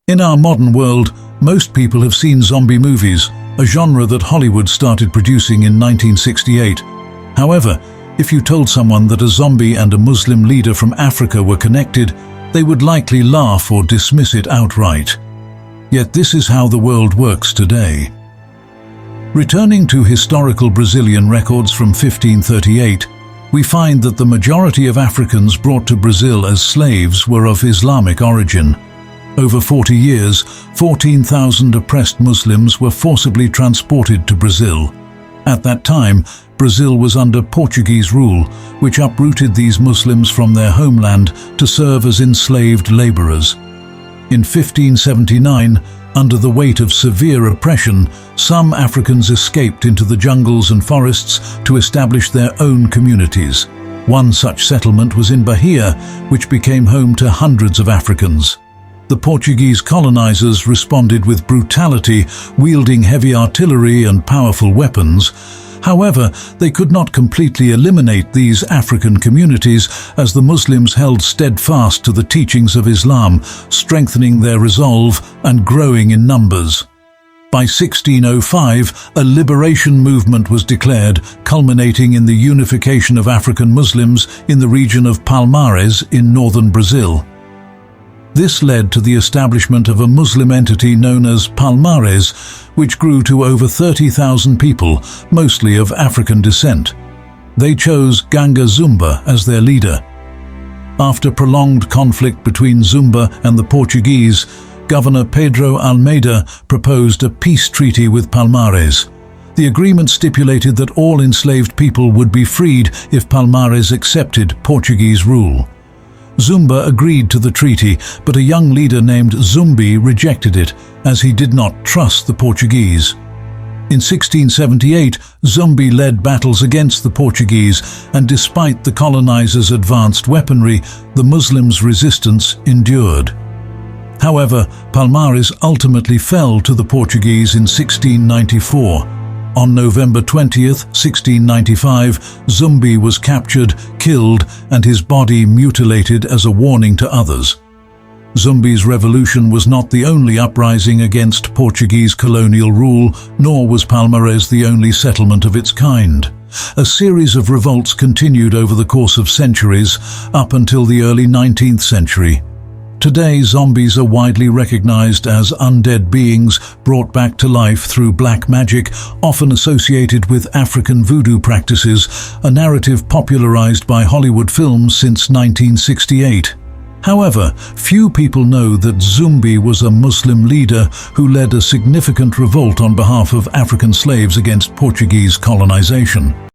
In our modern world, most people have seen zombie movies, a genre that Hollywood started producing in 1968. However, if you told someone that a zombie and a Muslim leader from Africa were connected, they would likely laugh or dismiss it outright. Yet this is how the world works today. Returning to historical Brazilian records from 1538, we find that the majority of Africans brought to Brazil as slaves were of Islamic origin. Over 40 years, 14,000 oppressed Muslims were forcibly transported to Brazil. At that time, Brazil was under Portuguese rule, which uprooted these Muslims from their homeland to serve as enslaved laborers. In 1579, under the weight of severe oppression, some Africans escaped into the jungles and forests to establish their own communities. One such settlement was in Bahia, which became home to hundreds of Africans. The Portuguese colonizers responded with brutality, wielding heavy artillery and powerful weapons. However, they could not completely eliminate these African communities, as the Muslims held steadfast to the teachings of Islam, strengthening their resolve and growing in numbers. By 1605, a liberation movement was declared, culminating in the unification of African Muslims in the region of Palmares in northern Brazil. This led to the establishment of a Muslim entity known as Palmares, which grew to over 30,000 people, mostly of African descent. They chose Ganga Zumba as their leader. After prolonged conflict between Zumba and the Portuguese, Governor Pedro Almeida proposed a peace treaty with Palmares. The agreement stipulated that all enslaved people would be freed if Palmares accepted Portuguese rule. Zumba agreed to the treaty, but a young leader named Zumbi rejected it, as he did not trust the Portuguese. In 1678, Zumbi led battles against the Portuguese, and despite the colonizers' advanced weaponry, the Muslims' resistance endured. However, Palmares ultimately fell to the Portuguese in 1694. On November 20th, 1695, Zumbi was captured, killed, and his body mutilated as a warning to others. Zumbi's revolution was not the only uprising against Portuguese colonial rule, nor was Palmares the only settlement of its kind. A series of revolts continued over the course of centuries, up until the early 19th century. Today, zombies are widely recognized as undead beings brought back to life through black magic, often associated with African voodoo practices, a narrative popularized by Hollywood films since 1968. However, few people know that Zumbi was a Muslim leader who led a significant revolt on behalf of African slaves against Portuguese colonization.